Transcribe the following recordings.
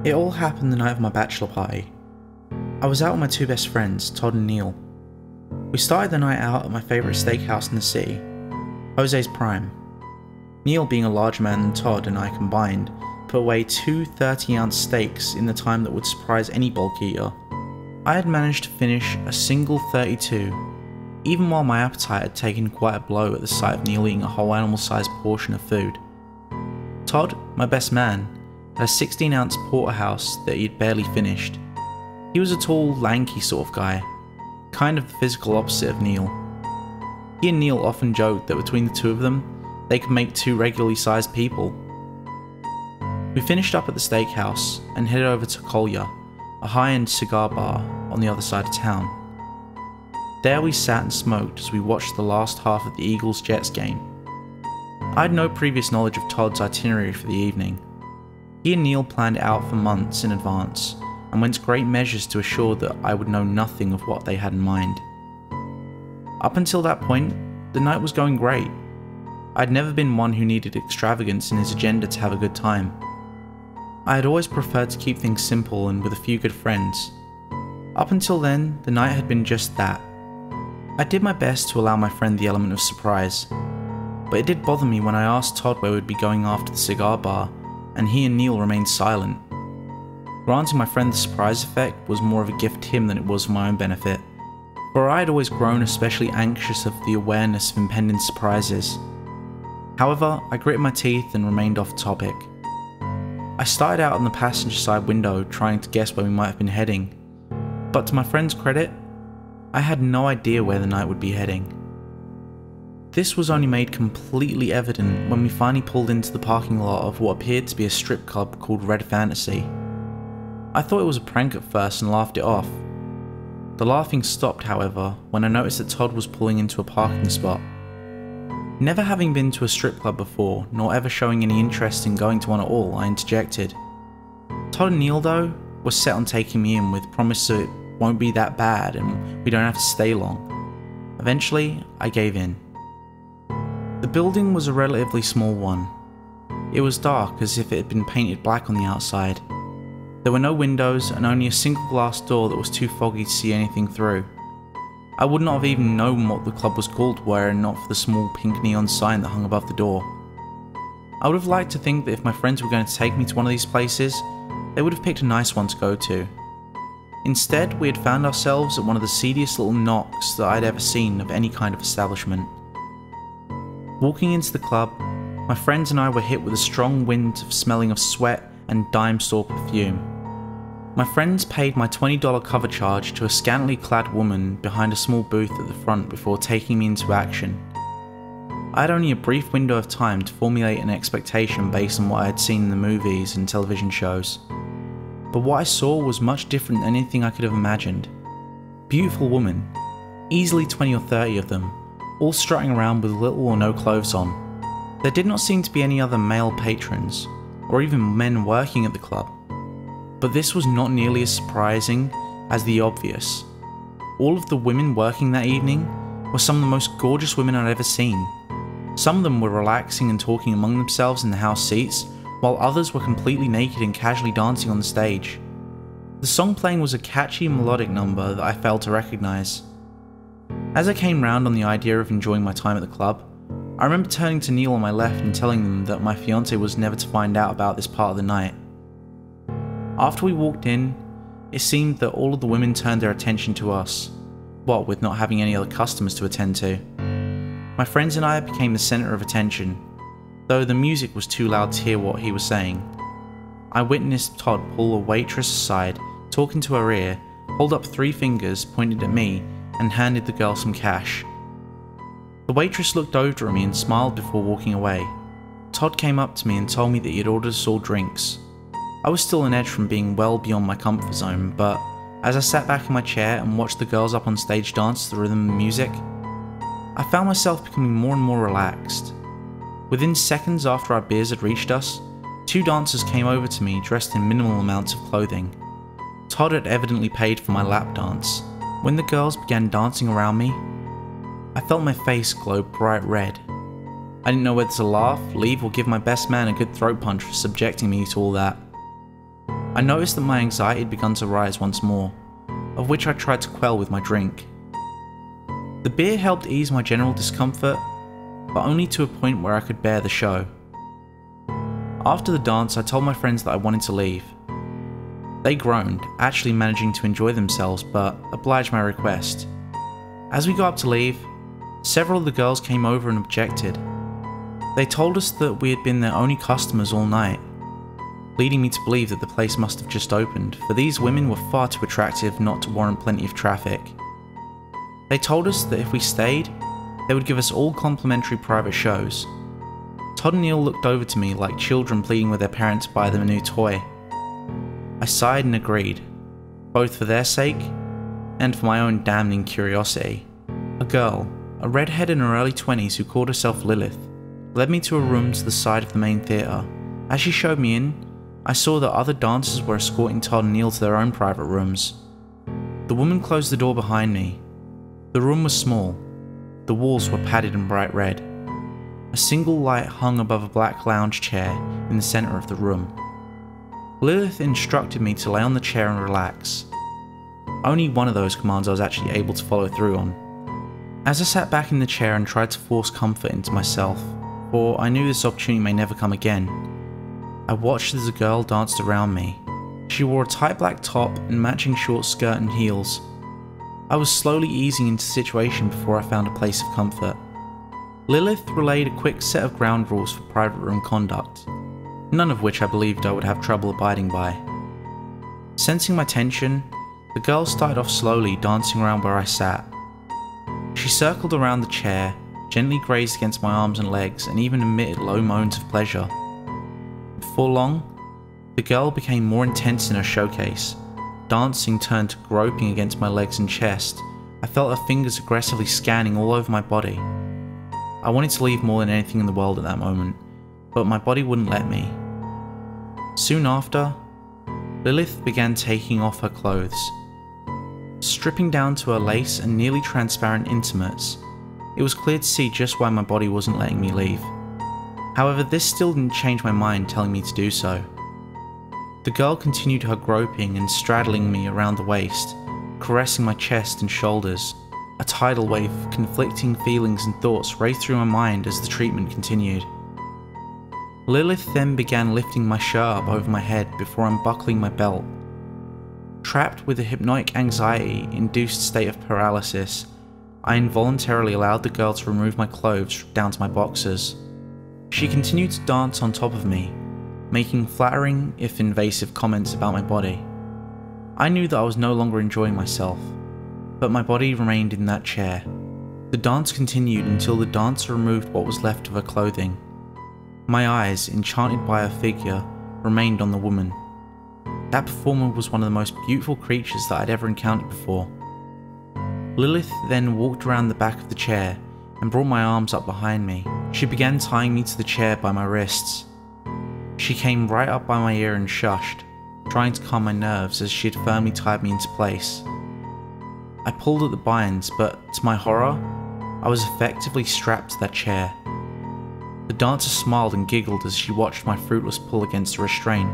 It all happened the night of my bachelor party. I was out with my two best friends, Todd and Neil. We started the night out at my favourite steakhouse in the city, Jose's Prime. Neil, being a larger man than Todd and I combined, put away two 30-ounce steaks in the time that would surprise any bulk eater. I had managed to finish a single 32, even while my appetite had taken quite a blow at the sight of Neil eating a whole animal-sized portion of food. Todd, my best man, had a 16-ounce porterhouse that he had barely finished. He was a tall, lanky sort of guy, kind of the physical opposite of Neil. He and Neil often joked that between the two of them, they could make two regularly sized people. We finished up at the steakhouse and headed over to Collier, a high-end cigar bar on the other side of town. There we sat and smoked as we watched the last half of the Eagles-Jets game. I had no previous knowledge of Todd's itinerary for the evening. He and Neil planned it out for months in advance, and went to great measures to assure that I would know nothing of what they had in mind. Up until that point, the night was going great. I'd never been one who needed extravagance in his agenda to have a good time. I had always preferred to keep things simple and with a few good friends. Up until then, the night had been just that. I did my best to allow my friend the element of surprise, but it did bother me when I asked Todd where we'd be going after the cigar bar, and he and Neil remained silent. Granting my friend the surprise effect was more of a gift to him than it was for my own benefit, for I had always grown especially anxious of the awareness of impending surprises. However, I gritted my teeth and remained off topic. I started out on the passenger side window trying to guess where we might have been heading, but to my friend's credit, I had no idea where the night would be heading. This was only made completely evident when we finally pulled into the parking lot of what appeared to be a strip club called Red Fantasy. I thought it was a prank at first and laughed it off. The laughing stopped, however, when I noticed that Todd was pulling into a parking spot. Never having been to a strip club before, nor ever showing any interest in going to one at all, I interjected. Todd and Neil, though, were set on taking me in with promise that it won't be that bad and we don't have to stay long. Eventually, I gave in. The building was a relatively small one. It was dark, as if it had been painted black on the outside. There were no windows and only a single glass door that was too foggy to see anything through. I would not have even known what the club was called were it not for the small pink neon sign that hung above the door. I would have liked to think that if my friends were going to take me to one of these places, they would have picked a nice one to go to. Instead, we had found ourselves at one of the seediest little knocks that I had ever seen of any kind of establishment. Walking into the club, my friends and I were hit with a strong wind of smelling of sweat and dime store perfume. My friends paid my $20 cover charge to a scantily clad woman behind a small booth at the front before taking me into action. I had only a brief window of time to formulate an expectation based on what I had seen in the movies and television shows. But what I saw was much different than anything I could have imagined. Beautiful women, easily 20 or 30 of them, all strutting around with little or no clothes on. There did not seem to be any other male patrons, or even men working at the club. But this was not nearly as surprising as the obvious. All of the women working that evening were some of the most gorgeous women I'd ever seen. Some of them were relaxing and talking among themselves in the house seats, while others were completely naked and casually dancing on the stage. The song playing was a catchy melodic number that I failed to recognise. As I came round on the idea of enjoying my time at the club, I remember turning to Neil on my left and telling them that my fiancée was never to find out about this part of the night. After we walked in, it seemed that all of the women turned their attention to us, what with not having any other customers to attend to. My friends and I became the centre of attention, though the music was too loud to hear what he was saying. I witnessed Todd pull a waitress aside, talk into her ear, hold up 3 fingers, pointed at me, and handed the girl some cash. The waitress looked over at me and smiled before walking away. Todd came up to me and told me that he had ordered us all drinks. I was still on edge from being well beyond my comfort zone, but as I sat back in my chair and watched the girls up on stage dance to the rhythm and music, I found myself becoming more and more relaxed. Within seconds after our beers had reached us, 2 dancers came over to me dressed in minimal amounts of clothing. Todd had evidently paid for my lap dance. When the girls began dancing around me, I felt my face glow bright red. I didn't know whether to laugh, leave, or give my best man a good throat punch for subjecting me to all that. I noticed that my anxiety had begun to rise once more, of which I tried to quell with my drink. The beer helped ease my general discomfort, but only to a point where I could bear the show. After the dance, I told my friends that I wanted to leave. They groaned, actually managing to enjoy themselves, but obliged my request. As we got up to leave, several of the girls came over and objected. They told us that we had been their only customers all night, leading me to believe that the place must have just opened, for these women were far too attractive not to warrant plenty of traffic. They told us that if we stayed, they would give us all complimentary private shows. Todd and Neil looked over to me like children pleading with their parents to buy them a new toy. I sighed and agreed, both for their sake and for my own damning curiosity. A girl, a redhead in her early 20s who called herself Lilith, led me to a room to the side of the main theatre. As she showed me in, I saw that other dancers were escorting Todd and Neil to their own private rooms. The woman closed the door behind me. The room was small. The walls were padded in bright red. A single light hung above a black lounge chair in the centre of the room. Lilith instructed me to lay on the chair and relax. Only one of those commands I was actually able to follow through on. As I sat back in the chair and tried to force comfort into myself, for I knew this opportunity may never come again, I watched as a girl danced around me. She wore a tight black top and matching short skirt and heels. I was slowly easing into the situation before I found a place of comfort. Lilith relayed a quick set of ground rules for private room conduct, none of which I believed I would have trouble abiding by. Sensing my tension, the girl started off slowly, dancing around where I sat. She circled around the chair, gently grazed against my arms and legs, and even emitted low moans of pleasure. Before long, the girl became more intense in her showcase. Dancing turned to groping against my legs and chest. I felt her fingers aggressively scanning all over my body. I wanted to leave more than anything in the world at that moment, but my body wouldn't let me. Soon after, Lilith began taking off her clothes. Stripping down to her lace and nearly transparent intimates, it was clear to see just why my body wasn't letting me leave. However, this still didn't change my mind telling me to do so. The girl continued her groping and straddling me around the waist, caressing my chest and shoulders. A tidal wave of conflicting feelings and thoughts raced through my mind as the treatment continued. Lilith then began lifting my shirt up over my head before unbuckling my belt. Trapped with a hypnotic anxiety-induced state of paralysis, I involuntarily allowed the girl to remove my clothes down to my boxers. She continued to dance on top of me, making flattering, if invasive, comments about my body. I knew that I was no longer enjoying myself, but my body remained in that chair. The dance continued until the dancer removed what was left of her clothing. My eyes, enchanted by her figure, remained on the woman. That performer was one of the most beautiful creatures that I'd ever encountered before. Lilith then walked around the back of the chair and brought my arms up behind me. She began tying me to the chair by my wrists. She came right up by my ear and shushed, trying to calm my nerves as she had firmly tied me into place. I pulled at the binds, but to my horror, I was effectively strapped to that chair. The dancer smiled and giggled as she watched my fruitless pull against the restraint.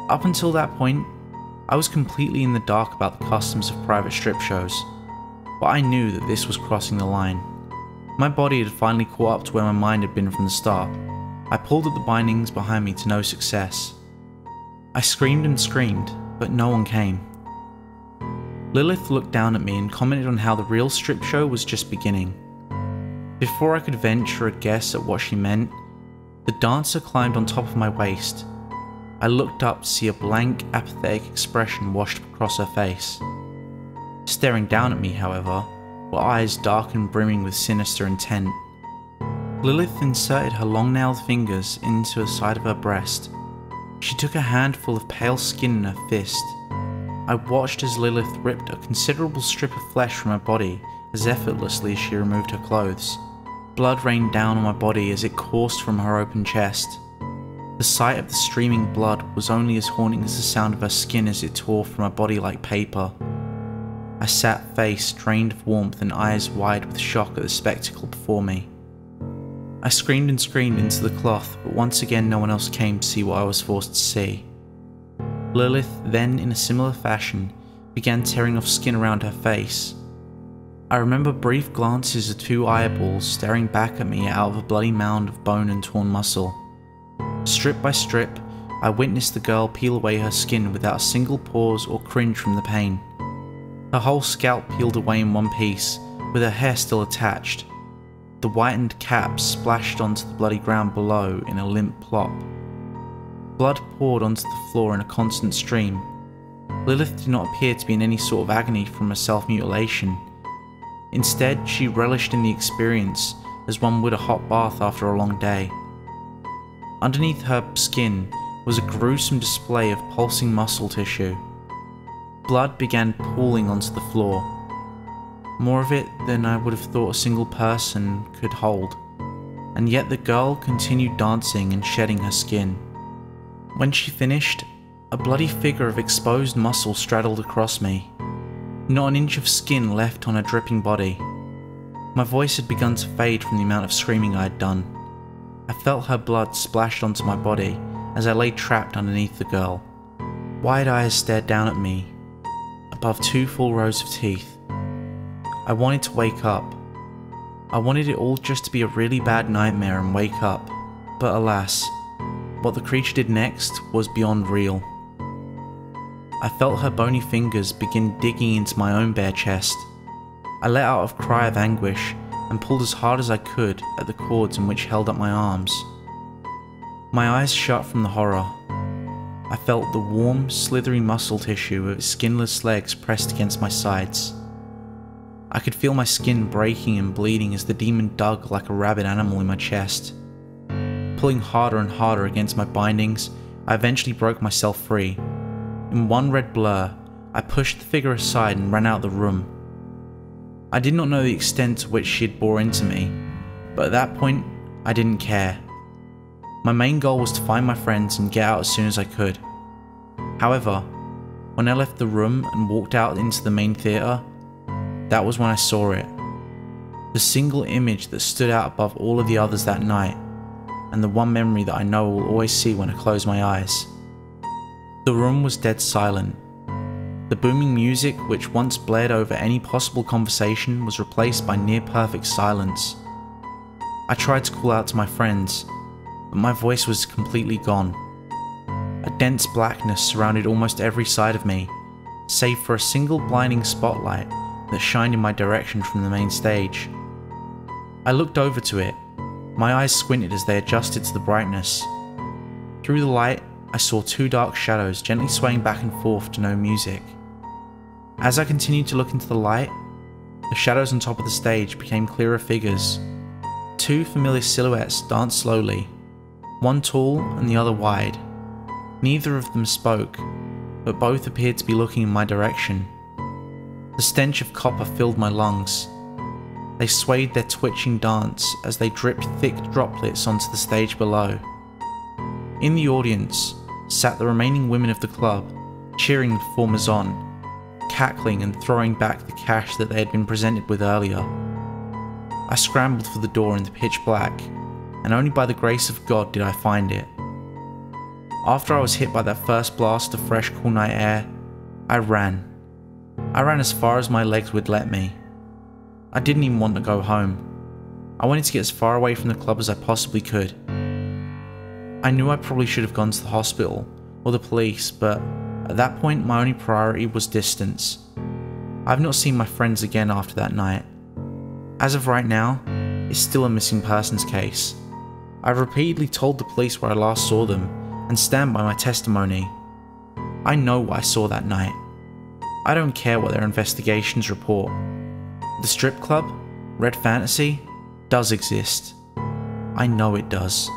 Up until that point, I was completely in the dark about the customs of private strip shows, but I knew that this was crossing the line. My body had finally caught up to where my mind had been from the start. I pulled at the bindings behind me to no success. I screamed and screamed, but no one came. Lilith looked down at me and commented on how the real strip show was just beginning. Before I could venture a guess at what she meant, the dancer climbed on top of my waist. I looked up to see a blank, apathetic expression washed across her face. Staring down at me, however, were eyes dark and brimming with sinister intent. Lilith inserted her long-nailed fingers into the side of her breast. She took a handful of pale skin in her fist. I watched as Lilith ripped a considerable strip of flesh from her body as effortlessly as she removed her clothes. Blood rained down on my body as it coursed from her open chest. The sight of the streaming blood was only as haunting as the sound of her skin as it tore from her body like paper. I sat, face drained of warmth and eyes wide with shock at the spectacle before me. I screamed and screamed into the cloth, but once again no one else came to see what I was forced to see. Lilith then, in a similar fashion, began tearing off skin around her face. I remember brief glances of two eyeballs staring back at me out of a bloody mound of bone and torn muscle. Strip by strip, I witnessed the girl peel away her skin without a single pause or cringe from the pain. Her whole scalp peeled away in one piece, with her hair still attached. The whitened cap splashed onto the bloody ground below in a limp plop. Blood poured onto the floor in a constant stream. Lilith did not appear to be in any sort of agony from her self-mutilation. Instead, she relished in the experience as one would a hot bath after a long day. Underneath her skin was a gruesome display of pulsing muscle tissue. Blood began pooling onto the floor. More of it than I would have thought a single person could hold. And yet the girl continued dancing and shedding her skin. When she finished, a bloody figure of exposed muscle straddled across me. Not an inch of skin left on her dripping body. My voice had begun to fade from the amount of screaming I had done. I felt her blood splashed onto my body as I lay trapped underneath the girl. Wide eyes stared down at me, above two full rows of teeth. I wanted to wake up. I wanted it all just to be a really bad nightmare and wake up, but alas, what the creature did next was beyond real. I felt her bony fingers begin digging into my own bare chest. I let out a cry of anguish and pulled as hard as I could at the cords in which held up my arms. My eyes shut from the horror. I felt the warm, slithery muscle tissue of its skinless legs pressed against my sides. I could feel my skin breaking and bleeding as the demon dug like a rabid animal in my chest. Pulling harder and harder against my bindings, I eventually broke myself free. In one red blur, I pushed the figure aside and ran out the room. I did not know the extent to which she had bore into me, but at that point, I didn't care. My main goal was to find my friends and get out as soon as I could. However, when I left the room and walked out into the main theatre, that was when I saw it. The single image that stood out above all of the others that night, and the one memory that I know I will always see when I close my eyes. The room was dead silent. The booming music which once blared over any possible conversation was replaced by near-perfect silence. I tried to call out to my friends, but my voice was completely gone. A dense blackness surrounded almost every side of me, save for a single blinding spotlight that shined in my direction from the main stage. I looked over to it. My eyes squinted as they adjusted to the brightness. Through the light, I saw two dark shadows gently swaying back and forth to no music. As I continued to look into the light, the shadows on top of the stage became clearer figures. Two familiar silhouettes danced slowly, one tall and the other wide. Neither of them spoke, but both appeared to be looking in my direction. The stench of copper filled my lungs. They swayed their twitching dance as they dripped thick droplets onto the stage below. In the audience sat the remaining women of the club, cheering the performers on, cackling and throwing back the cash that they had been presented with earlier. I scrambled for the door in the pitch black, and only by the grace of God did I find it. After I was hit by that first blast of fresh, cool night air, I ran. I ran as far as my legs would let me. I didn't even want to go home. I wanted to get as far away from the club as I possibly could. I knew I probably should have gone to the hospital or the police, but at that point my only priority was distance. I've not seen my friends again after that night. As of right now, it's still a missing persons case. I've repeatedly told the police where I last saw them and stand by my testimony. I know what I saw that night. I don't care what their investigations report. The strip club, Red Fantasy, does exist. I know it does.